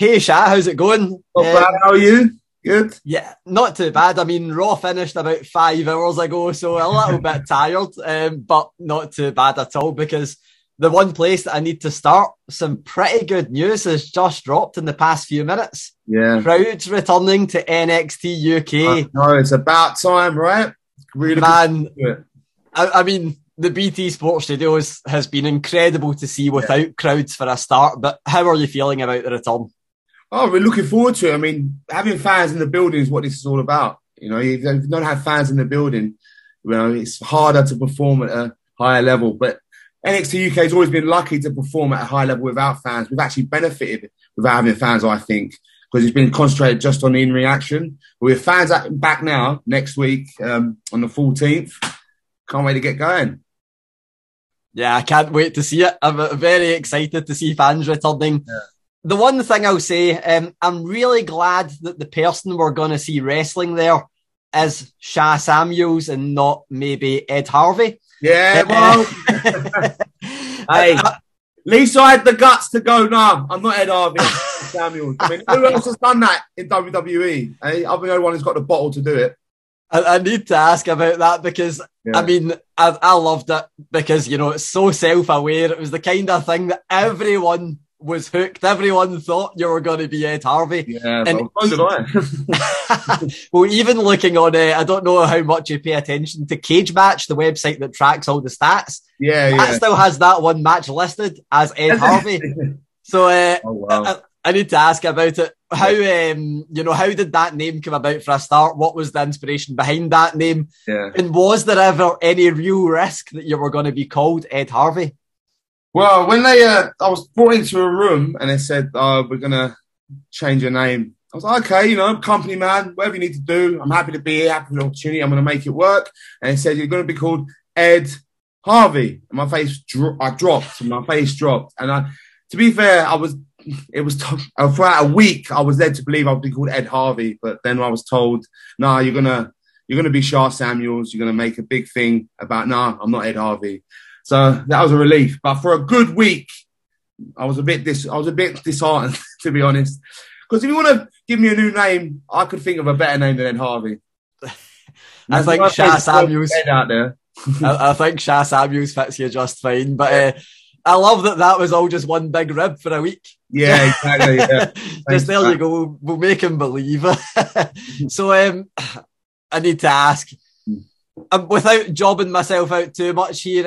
Hey Sha, how's it going? Not bad, how are you? Good? Yeah, not too bad. I mean, Raw finished about 5 hours ago, so a little bit tired, but not too bad at all because the one place that I need to start, some pretty good news has just dropped in the past few minutes. Yeah. Crowds returning to NXT UK. No, it's about time, right? Really Man, I mean, the BT Sports Studios has been incredible to see without crowds for a start, but how are you feeling about the return? Oh, we're looking forward to it. I mean, having fans in the building is what this is all about. You know, if you don't have fans in the building, you know, it's harder to perform at a higher level. But NXT UK has always been lucky to perform at a high level without fans. We've actually benefited without having fans, I think, because it's been concentrated just on the in reaction. With fans back now, next week, on the 14th, can't wait to get going. Yeah, I can't wait to see it. I'm very excited to see fans returning. Yeah. The one thing I'll say, I'm really glad that the person we're going to see wrestling there is Sha Samuels and not maybe Ed Harvey. Yeah, well, hey, at least I had the guts to go, nah, I'm not Ed Harvey, Samuels. I mean, who else has done that in WWE? I've been the only one who's got the bottle to do it. I need to ask about that because, I mean, I loved it because, you know, it's so self-aware. It was the kind of thing that everyone was hooked. Everyone thought you were going to be Ed Harvey. Yeah, and so did I. Well, even looking on, I don't know how much you pay attention to Cage Match, the website that tracks all the stats. Yeah, that still has that one match listed as Ed Harvey. So I need to ask about it. How, you know, how did that name come about for a start? What was the inspiration behind that name? Yeah. And was there ever any real risk that you were going to be called Ed Harvey? Well, when I was brought into a room and they said, we're going to change your name. I was like, okay, you know, company man, whatever you need to do. I'm happy to be here, happy for the opportunity. I'm going to make it work. And they said, you're going to be called Ed Harvey. And my face, I dropped, and my face dropped. And to be fair, it was throughout a week, I was led to believe I would be called Ed Harvey. But then I was told, no, you're going to be Sha Samuels. You're going to make a big thing about, no, I'm not Ed Harvey. So that was a relief. But for a good week, I was a bit disheartened, to be honest. Because if you want to give me a new name, I could think of a better name than Ed Harvey. I think Sha Samuels out there. I think Sha Samuels fits you just fine. But I love that was all just one big rib for a week. Yeah, exactly. Yeah. Just there you go. We'll make him believe. So I need to ask, without jobbing myself out too much here,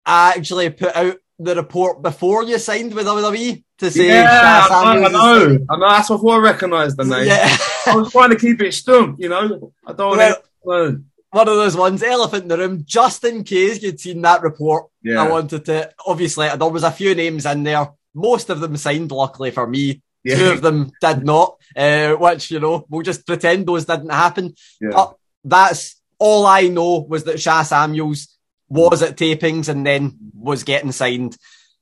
I actually put out the report before you signed with WWE to say Sha Samuels. I know. That's before I recognised the name. Yeah. I was trying to keep it stump, you know. I don't want to. One of those ones, elephant in the room, just in case you'd seen that report. Yeah. I wanted to, obviously, there was a few names in there. Most of them signed, luckily for me. Yeah. 2 of them did not, which, you know, we'll just pretend those didn't happen. Yeah. But that's all I know was that Sha Samuels was at tapings and then was getting signed.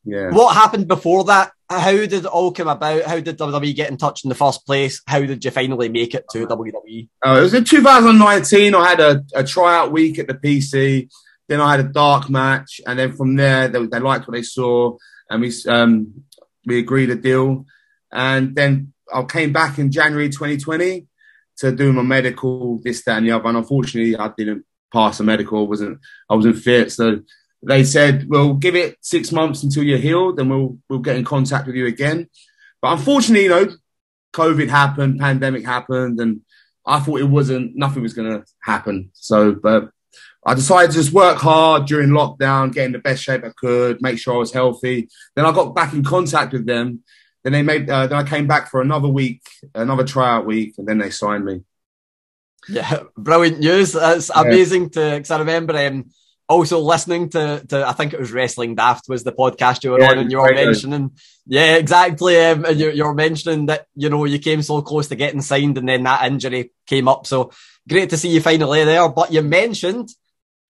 Yeah. What happened before that? How did it all come about? How did WWE get in touch in the first place? How did you finally make it to WWE? It was in 2019. I had a tryout week at the PC. Then I had a dark match. And then from there, they liked what they saw. And we agreed a deal. And then I came back in January 2020 to do my medical, this, that, and the other. And unfortunately, I didn't pass the medical. I wasn't fit. So they said, we'll give it 6 months until you're healed and we'll get in contact with you again. But unfortunately, you know, COVID happened, pandemic happened, and I thought nothing was going to happen. So, but I decided to just work hard during lockdown, get in the best shape I could, make sure I was healthy. Then I got back in contact with them. Then then I came back for another week, another tryout week, and then they signed me. Yeah, brilliant news. That's amazing because I remember also listening to I think it was Wrestling Daft was the podcast you were on, and you were mentioning, exactly. And you were mentioning that, you know, you came so close to getting signed and then that injury came up. So great to see you finally there. But you mentioned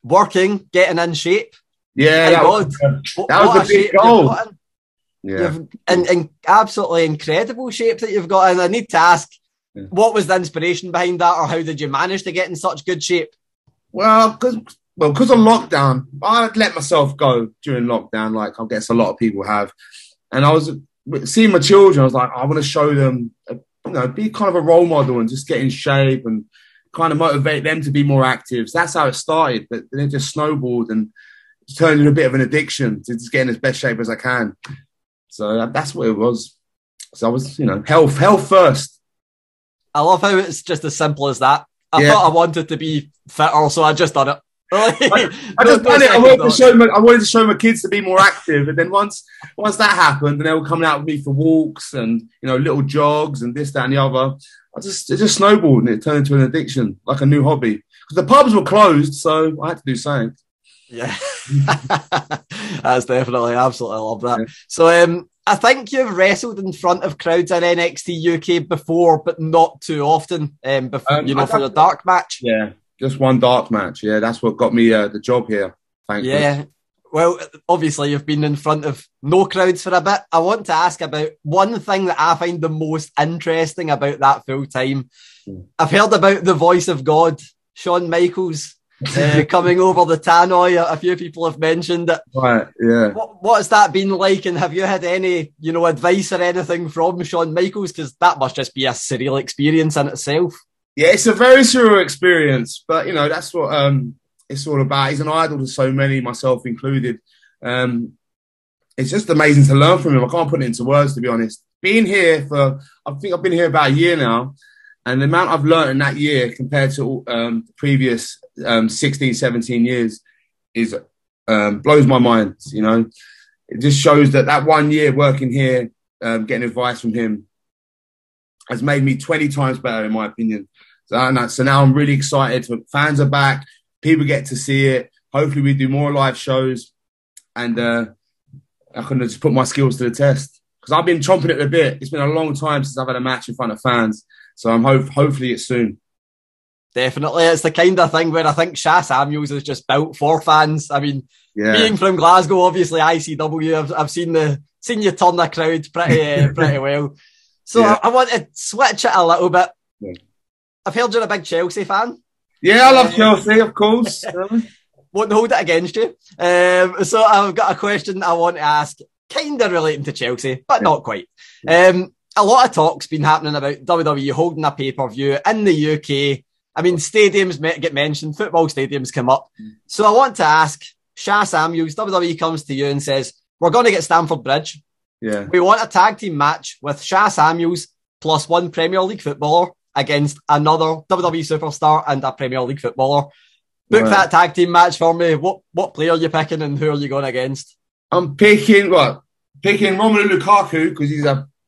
working, getting in shape. Yeah, that was the big goal. Yeah, in absolutely incredible shape that you've got. And I need to ask, what was the inspiration behind that, or how did you manage to get in such good shape? Well, because of lockdown, I let myself go during lockdown, like I guess a lot of people have. And I was seeing my children, I was like, I want to show them, be kind of a role model and just get in shape and kind of motivate them to be more active. So that's how it started, but then it just snowballed and turned into a bit of an addiction to just get in as best shape as I can. So that's what it was. So I was, health first. I love how it's just as simple as that. I thought I wanted to be fitter, so I just done it. I just done it. I wanted to show my kids to be more active, and then once that happened, and they were coming out with me for walks and little jogs and this, that, and the other. It just snowballed and it turned into an addiction, like a new hobby. Because the pubs were closed, so I had to do something. Yeah, that's definitely absolutely love that. Yeah. So I think you've wrestled in front of crowds in NXT UK before, but not too often. For the dark match. Yeah. Just one dark match. Yeah, that's what got me the job here. Thank you. Yeah. Well, obviously, you've been in front of no crowds for a bit. I want to ask about one thing that I find the most interesting about that full time. I've heard about the voice of God, Shawn Michaels, coming over the tannoy. A few people have mentioned it. Right, yeah. What has that been like? And have you had any, advice or anything from Shawn Michaels? Because that must just be a surreal experience in itself. Yeah, it's a very surreal experience, but that's what it's all about. He's an idol to so many, myself included. It's just amazing to learn from him. I can't put it into words, to be honest. Being here I think I've been here about a year now, and the amount I've learned in that year compared to the previous 16, 17 years is blows my mind. It just shows that 1 year working here, getting advice from him, has made me 20 times better, in my opinion. So now I'm really excited. Fans are back. People get to see it. Hopefully we do more live shows. And I can just put my skills to the test. Because I've been chomping at the bit. It's been a long time since I've had a match in front of fans. So I'm hopefully it's soon. Definitely. It's the kind of thing where I think Sha Samuels is just built for fans. I mean, being from Glasgow, obviously ICW, I've seen you turn the crowd pretty well. So I want to switch it a little bit. Yeah. I've heard you're a big Chelsea fan. Yeah, I love Chelsea, of course. Won't hold it against you. So I've got a question I want to ask, kind of relating to Chelsea, but not quite. A lot of talk's been happening about WWE holding a pay-per-view in the UK. I mean, stadiums get mentioned, football stadiums come up. So I want to ask, Sha Samuels, WWE comes to you and says, we're going to get Stamford Bridge. Yeah. We want a tag team match with Sha Samuels plus one Premier League footballer against another WWE superstar and a Premier League footballer. Book that tag team match for me. What player are you picking and who are you going against? I'm picking Romelu Lukaku because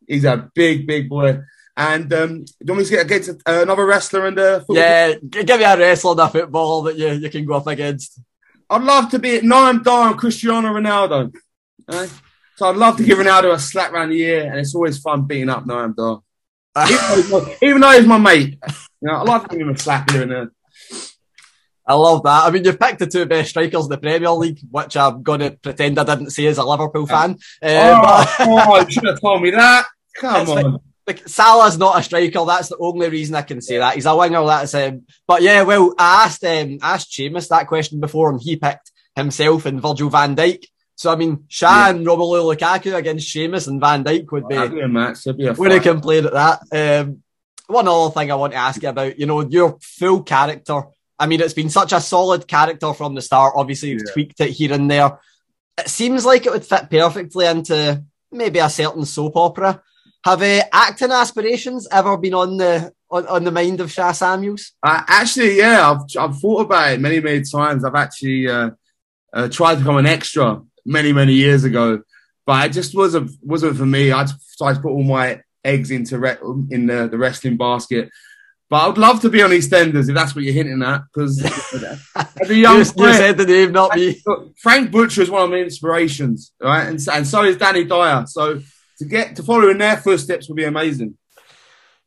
he's a big boy. And do you want me to get against another wrestler in the football? Yeah, give me a wrestler in the footballer that you can go up against. I'd love to be Noam Dar and Cristiano Ronaldo. Right? So I'd love to give Ronaldo a slap around the ear, and it's always fun beating up Noam Dar. Even though he's my mate. I love to give him a slap here and there. I love that. I mean, you've picked the two best strikers in the Premier League, which I'm going to pretend I didn't see as a Liverpool fan. You should have told me that. Come on. Salah's not a striker. That's the only reason I can say that. He's a winger. But yeah, well, I asked Seamus that question before, and he picked himself and Virgil van Dijk. So, I mean, Sha and Romelu Lukaku against Seamus and Van Dijk would be a match. Wouldn't complain at that. One other thing I want to ask you about, your full character. I mean, it's been such a solid character from the start. Obviously, you've tweaked it here and there. It seems like it would fit perfectly into maybe a certain soap opera. Have acting aspirations ever been on the mind of Sha Samuels? Actually, yeah, I've thought about it many times. I've actually tried to become an extra many years ago, but it just wasn't for me. I tried to put all my eggs in the wrestling basket. But I would love to be on EastEnders if that's what you're hinting at. Because as a young player, you said the name, not me. Frank Butcher is one of my inspirations, right? And so is Danny Dyer. So to follow in their footsteps would be amazing.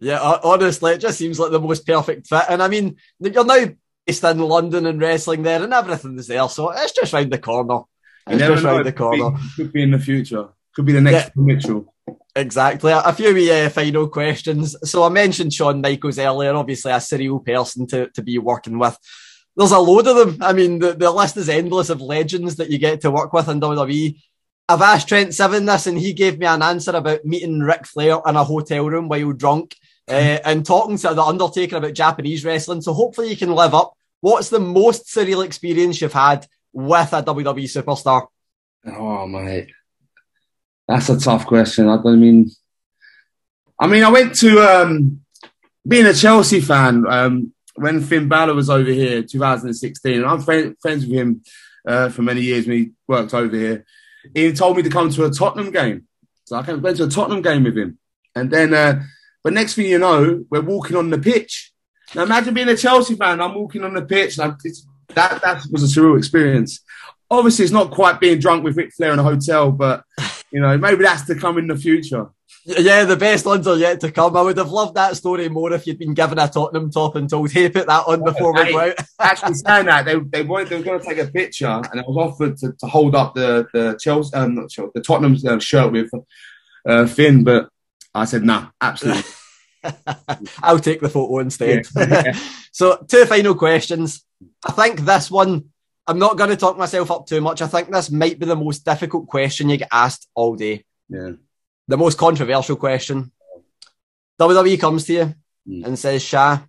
Yeah, honestly, it just seems like the most perfect fit. And I mean, you're now based in London and wrestling there, and everything's there. So it's just round the corner. Could be in the future. Could be the next Mitchell. Exactly. A few final questions. So I mentioned Shawn Michaels earlier, obviously a surreal person to be working with. There's a load of them. I mean, the list is endless of legends that you get to work with in WWE. I've asked Trent Seven this, and he gave me an answer about meeting Ric Flair in a hotel room while drunk and talking to The Undertaker about Japanese wrestling. So hopefully you can live up. What's the most surreal experience you've had with a WWE superstar? Oh, mate. That's a tough question. I mean, I went to being a Chelsea fan when Finn Balor was over here, 2016. And I'm friends with him for many years when he worked over here. He told me to come to a Tottenham game. So I went to a Tottenham game with him. And then, but next thing you know, we're walking on the pitch. Now imagine being a Chelsea fan. I'm walking on the pitch. That was a surreal experience. Obviously, it's not quite being drunk with Ric Flair in a hotel, but, maybe that's to come in the future. Yeah, the best ones are yet to come. I would have loved that story more if you'd been given a Tottenham top and told, hey, put that on before we go out. Actually saying that, they were going to take a picture, and I was offered to hold up the Chelsea, the Tottenham shirt with Finn, but I said, nah, absolutely. I'll take the photo instead. Yeah. So, 2 final questions. I think this one, I'm not going to talk myself up too much. I think this might be the most difficult question you get asked all day. Yeah. The most controversial question. WWE comes to you and says, Sha,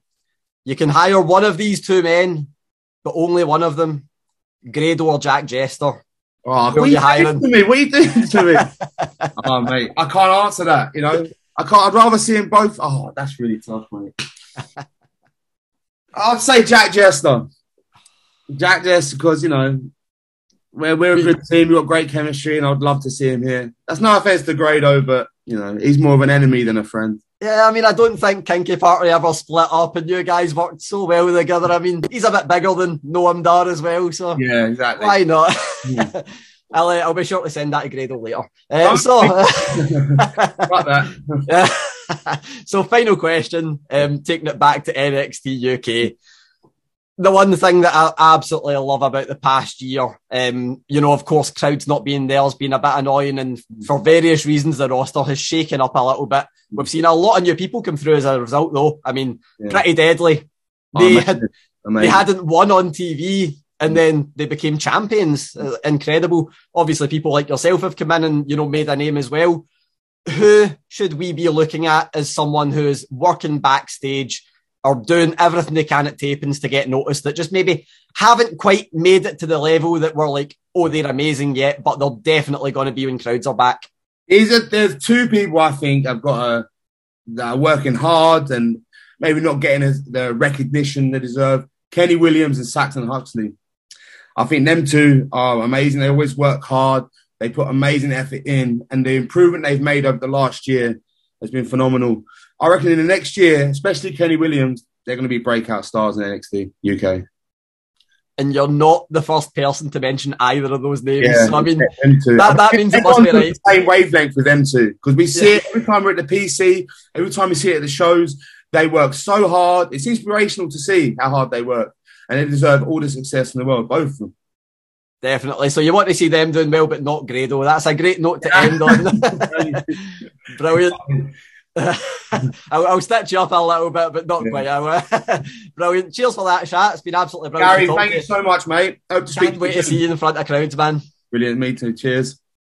you can hire one of these 2 men, but only one of them, Grado or Jack Jester. Oh, what are you hiring? What are you doing to me? Oh, mate, I can't answer that, I can't. I'd rather see them both. Oh, that's really tough, mate. I'd say Jack Jester. Jack Jester, because, we're a good team. We've got great chemistry, and I'd love to see him here. That's no offense to Grado, but, he's more of an enemy than a friend. Yeah, I don't think Kinky Party ever split up, and you guys worked so well together. He's a bit bigger than Noam Dar as well, so yeah, exactly. Why not? Yeah. I'll be sure to send that to Grado later. So final question, taking it back to NXT UK. The one thing that I absolutely love about the past year, of course, crowds not being there has been a bit annoying, and for various reasons, the roster has shaken up a little bit. We've seen a lot of new people come through as a result, though. Pretty deadly. They hadn't won on TV, and then they became champions. Incredible. Obviously, people like yourself have come in and, made a name as well. Who should we be looking at as someone who is working backstage or doing everything they can at tapings to get noticed, that just maybe haven't quite made it to the level that we're like, oh, they're amazing yet, but they're definitely going to be when crowds are back? There's 2 people I think that are working hard and maybe not getting the recognition they deserve. Kenny Williams and Saxon Huxley. I think them 2 are amazing. They always work hard. They put amazing effort in, and the improvement they've made over the last year has been phenomenal. I reckon in the next year, especially Kenny Williams, they're going to be breakout stars in NXT UK. And you're not the first person to mention either of those names. Yeah, so, that means it must be right. The same wavelength with them 2, because we see it every time we're at the PC, every time we see it at the shows. They work so hard. It's inspirational to see how hard they work, and they deserve all the success in the world, both of them. Definitely. So you want to see them doing well, but not Grado. That's a great note to end on. Brilliant. I'll stitch you up a little bit, but not quite. Brilliant. Cheers for that, Sha. It's been absolutely brilliant. Gary, thank you so much, mate. Hope to speak to you. Can't wait to see you in front of crowds, man. Brilliant. Me too. Cheers.